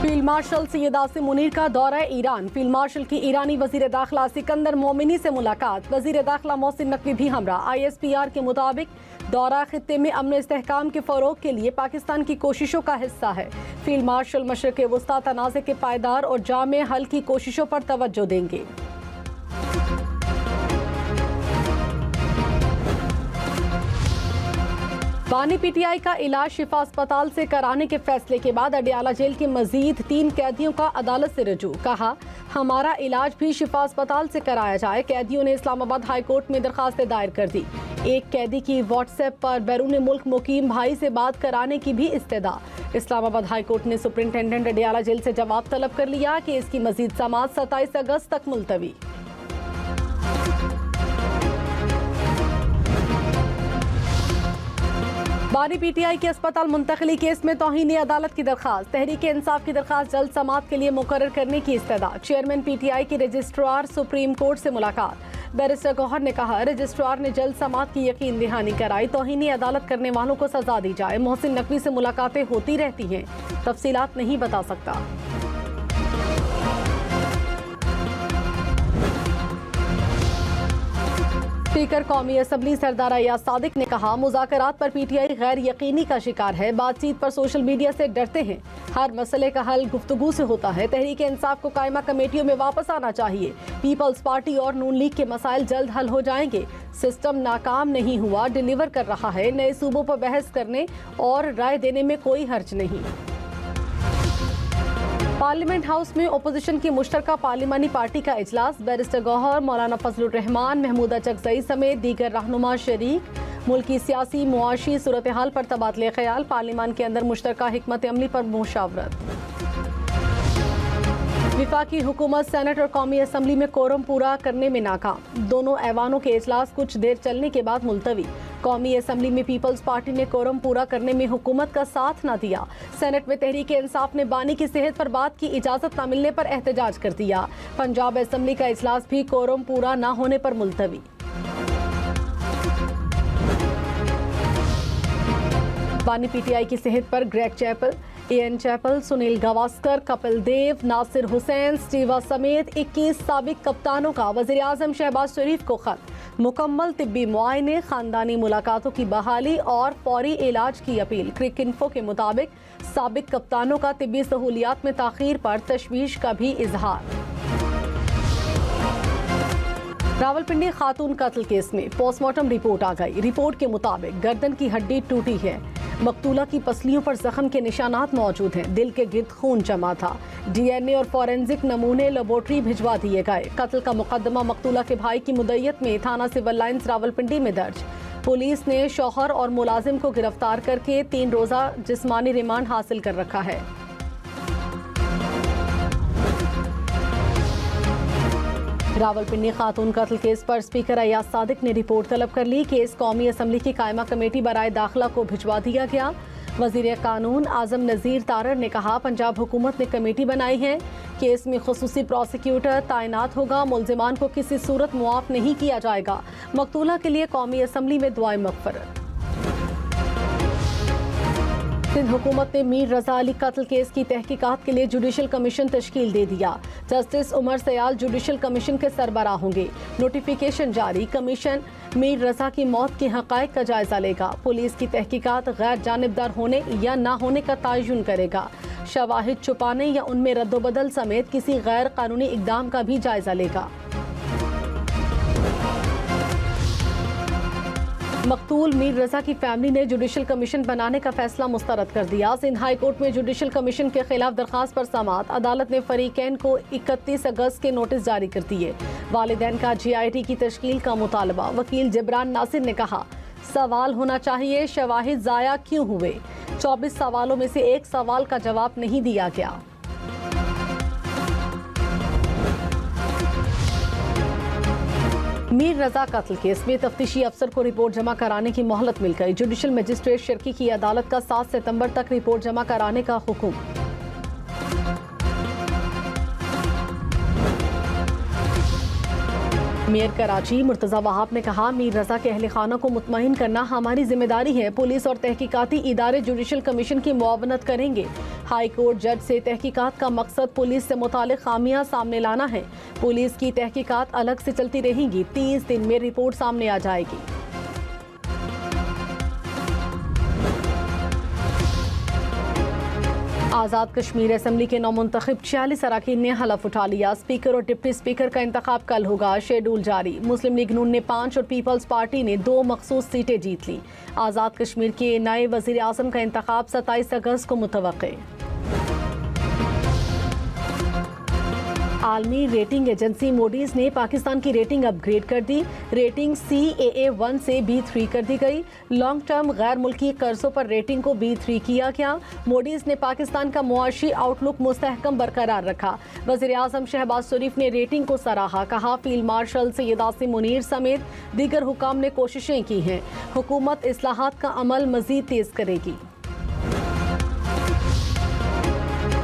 Field marshal Syed Asim Munir का दौरा Iran. Field marshal की ईरानी वजीर दाखिला सिकंदर मोमिनी से मुलाकात। वजीर दाखिला मोहसिन नकवी भी हमरा। ISPR के मुताबिक दौरा खित्ते में अमन इस्तेहकाम के फरोग के लिए पाकिस्तान की कोशिशों का हिस्सा है। फील्ड मार्शल मशरक़ वस्ता तनाज़े के पायदार और जामे हल की कोशिशों पर तवज्जो देंगे। बानी PTI का इलाज शिफा अस्पताल से कराने के फैसले के बाद अडियाला जेल के मजीद 3 कैदियों का अदालत से रजू। कहा, हमारा इलाज भी शिफा अस्पताल से कराया जाए। कैदियों ने इस्लामाबाद हाई कोर्ट में दरखास्त दायर कर दी। एक कैदी की व्हाट्सएप पर बैरून मुल्क मुकीम भाई से बात कराने की भी इस्तदा। इस्लामाबाद हाई कोर्ट ने सुपरिंटेंडेंट अडियाला जेल से जवाब तलब कर लिया कि इसकी मजीद समाअत 27 अगस्त तक मुलतवी। बानी PTI के अस्पताल मुंतकली केस में तौहीन अदालत की दरखास्त। तहरीक इंसाफ की दरखास्त जल्द समाअत के लिए मुकर्रर करने की इस्तदा। चेयरमैन PTI के रजिस्ट्रार सुप्रीम कोर्ट से मुलाकात। बैरिस्टर गौहर ने कहा, रजिस्ट्रार ने जल्द समाअत की यकीन दहानी कराई। तौहीन अदालत करने वालों को सजा दी जाए। मोहसिन नकवी से मुलाकातें होती रहती हैं, तफसीलात नहीं बता सकता। स्पीकर कौमी असम्बली सरदार अयाज सादिक ने कहा, मुज़ाकरात पर PTI गैर यकीनी का शिकार है। बातचीत पर सोशल मीडिया से डरते हैं। हर मसले का हल गुफ्तगू से होता है। तहरीक इंसाफ को कायमा कमेटियों में वापस आना चाहिए। पीपल्स पार्टी और नून लीग के मसाइल जल्द हल हो जाएंगे। सिस्टम नाकाम नहीं हुआ, डिलीवर कर रहा है। नए सूबों पर बहस करने और राय देने में कोई हर्ज नहीं। पार्लियामेंट हाउस में ओपोजिशन की मुश्तरका पार्लिमानी पार्टी का इजलास। बैरिस्टर गौहर, मौलाना फजलुर रहमान, महमूदा चकजई समेत दीगर रहनुमा शरीक। मुल्की सियासी मुआशी सूरत हाल पर तबादले ख्याल। पार्लिमान के अंदर मुश्तरका हिकमत अमली पर मुशावरत। विफाकी हुकूमत सेनेट और कौमी असम्बली में कोरम पूरा करने में नाकाम। दोनों ऐवानों के इजलास कुछ देर चलने के बाद मुलतवी। कौमी असम्बली में पीपल्स पार्टी ने कोरम पूरा करने में हुकूमत का साथ न दिया। सेनेट में तहरीक इंसाफ ने बानी की सेहत पर बात की इजाजत न मिलने पर एहतजाज कर दिया। पंजाब असम्बली का इजलास भी कोरम पूरा न होने पर मुलतवी। बानी PTI की सेहत पर Greg Chappell, AN Chappell, Sunil Gavaskar, Kapil Dev, Nasser Hussain, Steve Waugh समेत 21 साबिक कप्तानों का वज़ीर आज़म शहबाज शरीफ को खत। मुकम्मल तिब्बी मुआयने, खानदानी मुलाकातों की बहाली और फौरी इलाज की अपील। क्रिकइंफो के मुताबिक साबिक कप्तानों का तिब्बी सहूलियात में ताख़ीर पर तशवीश का भी इजहार। रावलपिंडी खातून कत्ल केस में पोस्टमार्टम रिपोर्ट आ गई। रिपोर्ट के मुताबिक गर्दन की हड्डी टूटी है। मकतूला की पसलियों पर जख्म के निशानात मौजूद हैं। दिल के गिर्द खून जमा था। DNA और फॉरेंसिक नमूने लेबोरेटरी भिजवा दिए गए। कत्ल का मुकदमा मकतूला के भाई की मुद्दत में थाना सिविल लाइंस रावलपिंडी में दर्ज। पुलिस ने शौहर और मुलाजिम को गिरफ्तार करके 3 रोज़ा जिस्मानी रिमांड हासिल कर रखा है। रावलपिंडी खातून कत्ल केस पर स्पीकर अयाज सादिक ने रिपोर्ट तलब कर ली। केस कौमी असम्बली की कायमा कमेटी बराए दाखिला को भिजवा दिया गया। वजीर कानून आजम नज़ीर तारर ने कहा, पंजाब हुकूमत ने कमेटी बनाई है। केस में खुसूसी प्रोसिक्यूटर तैनात होगा। मुल्जिमान को किसी सूरत मुआफ नहीं किया जाएगा। मकतूला के लिए कौमी असम्बली में दुआए मग़फ़िरत। सिंध हुकूमत ने मीर रजा अली कत्ल केस की तहकीकात के लिए जुडिशल कमीशन तश्कील दे दिया। Justice Umar Sayal judicial commission के सरबराह होंगे। नोटिफिकेशन जारी। कमीशन मीर रजा की मौत के हक़ाइक़ का जायजा लेगा। पुलिस की तहकीकात गैर जानिबदार होने या ना होने का तयन करेगा। शवाहिद छुपाने या उनमें रद्दोबदल समेत किसी गैर कानूनी इक़दाम का भी जायजा लेगा। मकतूल मीर रजा की फैमिली ने जुडिशल कमीशन बनाने का फैसला मुस्तरद कर दिया। सिंध हाई कोर्ट में जुडिशल कमीशन के खिलाफ दरखास्त पर समाअत। अदालत ने फरीकैन को 31 अगस्त के नोटिस जारी कर दिए। वालिदैन का GIT की तश्कील का मुतालबा। वकील जिब्रान नासिर ने कहा, सवाल होना चाहिए, शवाहिद ज़ाया क्यों हुए? 24 सवालों में से एक सवाल का जवाब नहीं दिया गया। मीर रजा कत्ल केस में तफ्तीशी अफसर को रिपोर्ट जमा कराने की मोहलत मिल गई। जुडिशल मजिस्ट्रेट शर्की की अदालत का 7 सितंबर तक रिपोर्ट जमा कराने का हुक्म। मेयर कराची मुर्तज़ा वहाब ने कहा, मीर रजा के अहल खाना को मुतमईन करना हमारी जिम्मेदारी है। पुलिस और तहकीकाती इदारे जुडिशल कमीशन की मुआवनत करेंगे। हाई कोर्ट जज से तहकीकात का मकसद पुलिस से मुतालिक खामियां सामने लाना है। पुलिस की तहकीकात अलग से चलती रहेंगी। 30 दिन में रिपोर्ट सामने आ जाएगी। आज़ाद कश्मीर असम्बली के नौमुंतखब 46 अरकान ने हलफ उठा लिया। स्पीकर और डिप्टी स्पीकर का इंतखाब कल होगा। शेड्यूल जारी। मुस्लिम लीग नून ने 5 और पीपल्स पार्टी ने 2 मखसूस सीटें जीत ली। आज़ाद कश्मीर के नए वज़ीर आज़म का इंतखाब 27 अगस्त को मुतवक्के। आलमी रेटिंग एजेंसी मोडीज ने पाकिस्तान की रेटिंग अपग्रेड कर दी। रेटिंग CAA1 से B3 कर दी गई। लॉन्ग टर्म गैर मुल्की कर्जों पर रेटिंग को B3 किया गया। मोडीज ने पाकिस्तान का मुआशी आउटलुक मुस्तहकम बरकरार रखा। वज़ीर आज़म शहबाज शरीफ ने रेटिंग को सराहा। कहा, फील्ड मार्शल सैयद आसिम मुनीर समेत दीगर हुकाम ने कोशिशें की हैं। हुकूमत इस्लाहात का अमल मजीद तेज करेगी।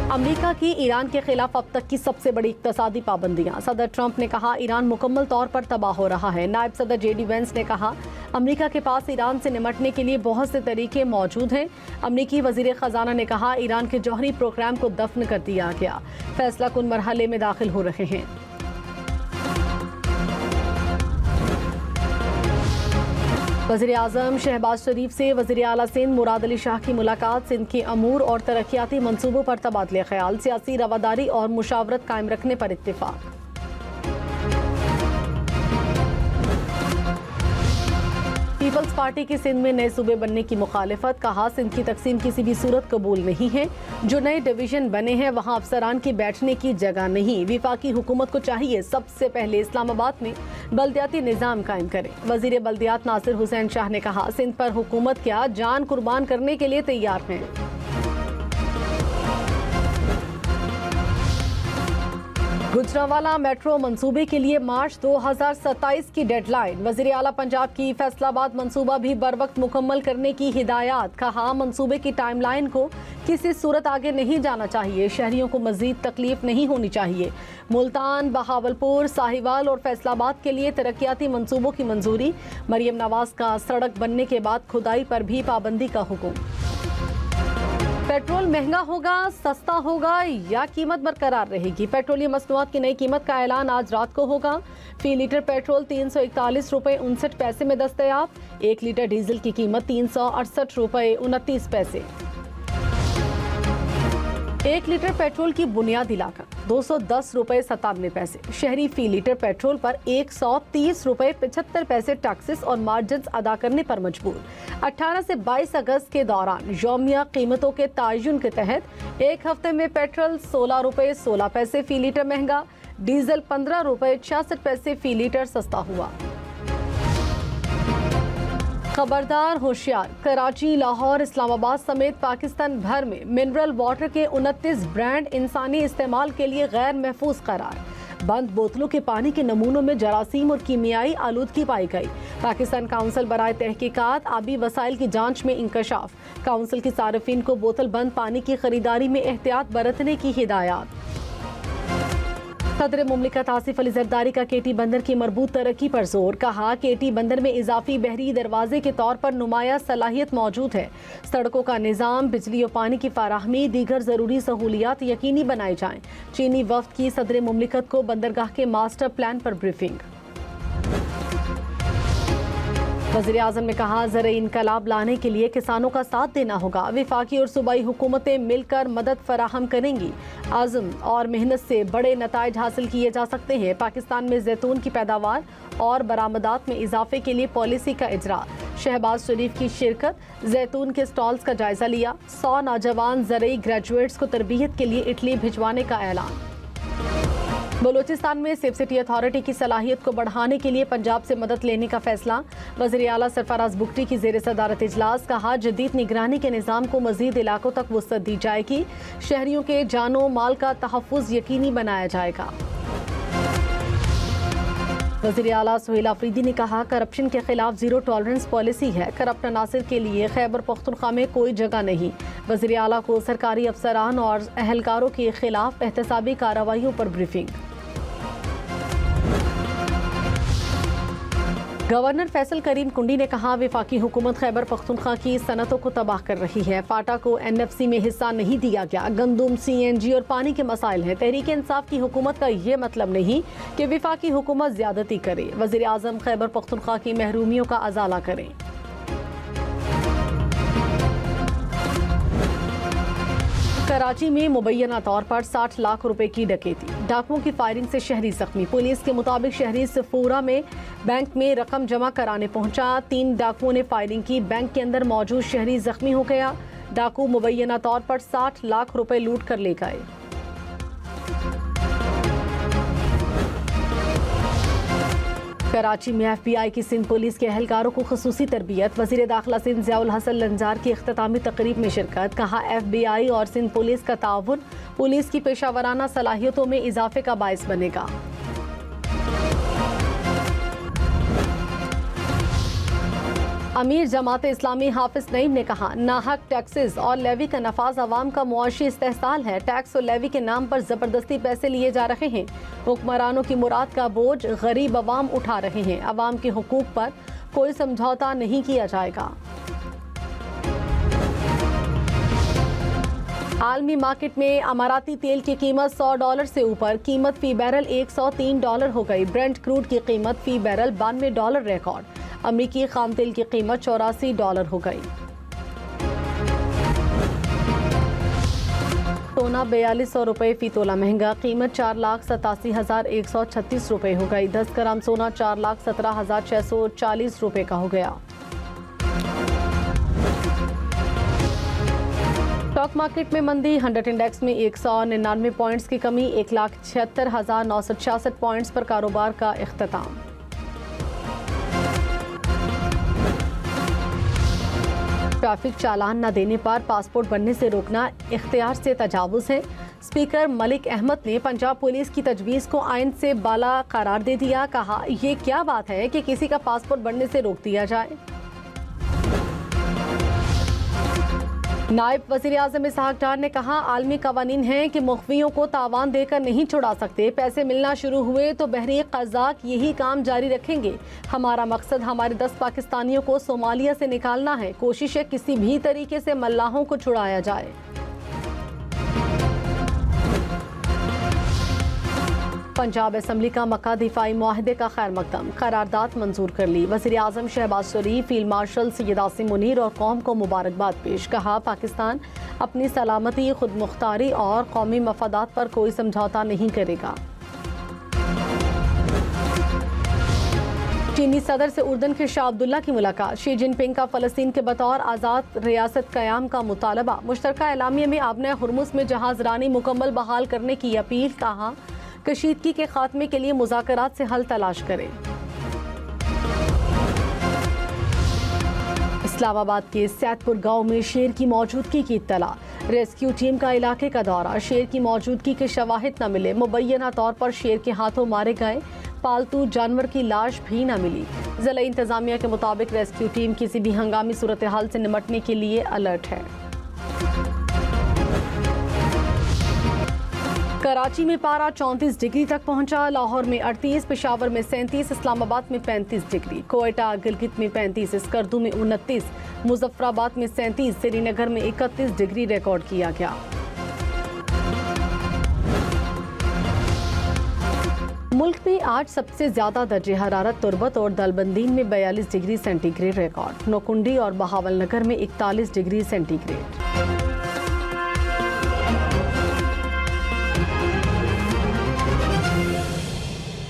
अमेरिका की ईरान के खिलाफ अब तक की सबसे बड़ी इक्तसादी पाबंदियां। सदर ट्रंप ने कहा, ईरान मुकम्मल तौर पर तबाह हो रहा है। नायब सदर JD वेंस ने कहा, अमेरिका के पास ईरान से निपटने के लिए बहुत से तरीके मौजूद हैं। अमेरिकी वजीर खजाना ने कहा, ईरान के जौहरी प्रोग्राम को दफन कर दिया गया। फैसला कुन मरहले में दाखिल हो रहे हैं। वज़ीर आज़म शहबाज शरीफ से वज़ीर आला सिंध मुराद अली शाह की मुलाकात। सिंध के अमूर और तरक्याती मंसूबों पर तबादले ख्याल। सियासी रवादारी और मुशावरत कायम रखने पर इत्तिफाक। पीपल्स पार्टी की सिंध में नए सूबे बनने की मुखालिफत। कहा, सिंध की तकसीम किसी भी सूरत कबूल नहीं है। जो नए डिवीजन बने हैं वहाँ अफसरान की बैठने की जगह नहीं। विफाकी हुकूमत को चाहिए सबसे पहले इस्लामाबाद में बल्दियाती निज़ाम कायम करे। वज़ीर बल्दियात नासिर हुसैन शाह ने कहा, सिंध पर हुकूमत क्या जान कुर्बान करने के लिए तैयार हैं। गुजरांवाला मेट्रो मंसूबे के लिए मार्च 2027 की डेडलाइन। वज़ीर आला पंजाब की फैसलाबाद मंसूबा भी बर वक्त मुकम्मल करने की हिदायत। कहा, मंसूबे की टाइमलाइन को किसी सूरत आगे नहीं जाना चाहिए। शहरियों को मजीद तकलीफ नहीं होनी चाहिए। मुल्तान, बहावलपुर, साहिवाल और फैसलाबाद के लिए तरक्याती मंसूबों की मंजूरी। मरियम नवाज का सड़क बनने के बाद खुदाई पर भी पाबंदी का हुक्म। पेट्रोल महंगा होगा, सस्ता होगा या कीमत बरकरार रहेगी? पेट्रोलियम मसनूआत की नई कीमत का ऐलान आज रात को होगा। फी लीटर पेट्रोल 341 रुपये 59 पैसे में दस्तयाब। 1 लीटर डीजल की कीमत 368 रुपये 29 पैसे। 1 लीटर पेट्रोल की बुनियादी लागत 210 रुपये 57 पैसे। शहरी फी लीटर पेट्रोल पर 130 रुपये 75 पैसे टैक्सेस और मार्जिन अदा करने पर मजबूर। 18 से 22 अगस्त के दौरान यौमिया कीमतों के तयन के तहत एक हफ्ते में पेट्रोल 16 रुपये 16 पैसे फी लीटर महंगा, डीजल 15 रुपये 66 पैसे फी लीटर सस्ता हुआ। खबरदार होशियार, कराची, लाहौर, इस्लामाबाद समेत पाकिस्तान भर में मिनरल वाटर के 29 ब्रांड इंसानी इस्तेमाल के लिए गैर महफूज करार। बंद बोतलों के पानी के नमूनों में जरासीम और कीमियाई आलूदगी पाई गई। पाकिस्तान काउंसिल बराए तहकीकात आबी वसाइल की जांच में इंकशाफ। काउंसिल की सार्फिन को बोतल बंद पानी की खरीदारी में एहतियात बरतने की हिदायत। सदर मुमलिकत आसिफ अली जरदारी का केटी बंदर की मरबूत तरक्की पर जोर। कहा, केटी बंदर में इजाफी बहरी दरवाजे के तौर पर नुमाया सलाहियत मौजूद है। सड़कों का निज़ाम, बिजली और पानी की फराहमी, दीगर ज़रूरी सहूलियात यकीनी बनाई जाएं। चीनी वफ्द की सदर मुमलिकत को बंदरगाह के मास्टर प्लान पर ब्रीफिंग। वज़ीर आज़म ने कहा, ज़र इनकलाब लाने के लिए किसानों का साथ देना होगा। विफाकी और सूबाई हुकूमतें मिलकर मदद फराहम करेंगी। आज़म और मेहनत से बड़े नताइज हासिल किए जा सकते हैं। पाकिस्तान में जैतून की पैदावार और बरामदात में इजाफे के लिए पॉलिसी का इजरा। शहबाज शरीफ की शिरकत। जैतून के स्टॉल्स का जायजा लिया। 100 नौजवान ज़रई ग्रेजुएट्स को तरबियत के लिए इटली भिजवाने का ऐलान। बलूचिस्तान में सेफ सिटी अथॉरिटी की सलाहियत को बढ़ाने के लिए पंजाब से मदद लेने का फैसला। वज़ीर आला सरफराज बुगटी की ज़ेर सदारत इजलास। कहा, जदीद निगरानी के निज़ाम को मज़ीद इलाकों तक वुसअत दी जाएगी। शहरियों के जानो माल का तहफ़्फ़ुज़ यकीनी बनाया जाएगा। वज़ीर आला सुहेल आफरीदी ने कहा, करप्शन के खिलाफ जीरो टॉलरेंस पॉलिसी है। करप्ट अनासिर के लिए खैबर पख्तूनख्वा में कोई जगह नहीं। वज़ीर आला को सरकारी अफसरान और अहलकारों के खिलाफ एहतसाबी कार्रवाइयों पर ब्रीफिंग। गवर्नर फैसल करीम कुंडी ने कहा, वफाकी हुकूमत खैबर पख्तूनख्वा की सनतों को तबाह कर रही है। फाटा को NFC में हिस्सा नहीं दिया गया। गंदुम, CNG और पानी के मसाइल हैं। तहरीक इंसाफ की हुकूमत का ये मतलब नहीं कि वफाकी हुकूमत ज्यादती करे। वज़ीर आज़म खैबर पख्तूनख्वा की महरूमियों का अजाला करें। कराची में मुबैना तौर पर 60 लाख रुपए की डकैती। डाकुओं की फायरिंग से शहरी जख्मी। पुलिस के मुताबिक शहरी सफूरा में बैंक में रकम जमा कराने पहुंचा। 3 डाकुओं ने फायरिंग की। बैंक के अंदर मौजूद शहरी जख्मी हो गया। डाकू मुबैना तौर पर 60 लाख रुपए लूट कर ले गए। कराची में FBI की सिंध पुलिस के अहलकारों को खुसूसी तरबियत। वज़ीर दाखिला सिंध ज़ियाउल हसन लंजार की इख्तितामी तकरीब में शिरकत। कहा, FBI और सिंध पुलिस का ताउन पुलिस की पेशावराना सलाहियतों में इजाफे का बायस बनेगा। अमीर जमात इस्लामी हाफिज नईम ने कहा, नाहक टैक्सेस और लेवी का नफाज अवाम का मुआशी इस्तेहसाल है। टैक्स और लेवी के नाम पर जबरदस्ती पैसे लिए जा रहे हैं। हुक्मरानों की मुराद का बोझ गरीब अवाम उठा रहे हैं। अवाम के हुकूक पर कोई समझौता नहीं किया जाएगा। आलमी मार्केट में अमाराती तेल की कीमत $100 से ऊपर। कीमत फी बैरल $103 हो गई। ब्रेंट क्रूड की कीमत फी बैरल $92 रिकॉर्ड। अमरीकी खाम तेल की कीमत $84 हो गई। सोना 4200 रुपये फी तोला महंगा। कीमत 4,87,136 रुपये हो गई। 10 ग्राम सोना 4,17,640 रुपये का हो गया। स्टॉक मार्केट में मंदी। 100 इंडेक्स में 199 पॉइंट्स की कमी। 1,76,966 पॉइंट्स पर कारोबार का इख्तिताम। ट्रैफिक चालान न देने पर पासपोर्ट बनने से रोकना इख्तियार से तजावुज़ है। स्पीकर मलिक अहमद ने पंजाब पुलिस की तजवीज़ को आइन से बाला करार दे दिया। कहा, ये क्या बात है कि किसी का पासपोर्ट बनने से रोक दिया जाए। नायब वज़ीर आज़म इसहाक डार ने कहा, आलमी कवानीन हैं कि मुख्फियों को तावान देकर नहीं छुड़ा सकते। पैसे मिलना शुरू हुए तो बहरी क़ज़ाक़ यही काम जारी रखेंगे। हमारा मकसद हमारे 10 पाकिस्तानियों को सोमालिया से निकालना है। कोशिश है किसी भी तरीके से मल्लाहों को छुड़ाया जाए। पंजाब असम्बली का मक्का दिफाई मुआहदे का खैर मकदम। करारदाद मंजूर कर ली। वज़ीर आज़म शहबाज शरीफ, फील्ड मार्शल सैयद आसिम मुनीर और कौम को मुबारकबाद पेश। कहा, पाकिस्तान अपनी सलामती, खुद मुख्तारी और कौमी मफादात पर कोई समझौता नहीं करेगा। चीनी सदर से उर्दन के शाह अब्दुल्ला की मुलाकात। शी जिनपिंग का फ़लस्तीन के बतौर आज़ाद रियासत क़याम का मुतालबा। मुश्तरका एलामिया में आबना हुर्मुज़ में जहाज़ रानी मुकम्मल बहाल करने की अपील। कहा, कशीदगी के खात्मे के लिए मुज़ाकरात से हल तलाश करें। इस्लामाबाद के सैदपुर गांव में शेर की मौजूदगी की इत्तला। रेस्क्यू टीम का इलाके का दौरा। शेर की मौजूदगी के शवाहिद न मिले। मुबैना तौर पर शेर के हाथों मारे गए पालतू जानवर की लाश भी न मिली। ज़िला इंतजामिया के मुताबिक रेस्क्यू टीम किसी भी हंगामी सूरत हाल से निपटने के लिए अलर्ट है। कराची में पारा 34 डिग्री तक पहुंचा। लाहौर में 38, पेशावर में 37, इस्लामाबाद में 35 डिग्री, कोयटा गिलगित में 35, स्कर्दू में 29, मुजफ्फराबाद में 37, श्रीनगर में 31 डिग्री रिकॉर्ड किया गया। मुल्क में आज सबसे ज्यादा दर्जे हरारत तुर्बत और दलबंदीन में 42 डिग्री सेंटीग्रेड रिकॉर्ड। नौकुंडी और बहावलनगर में 41 डिग्री सेंटीग्रेड।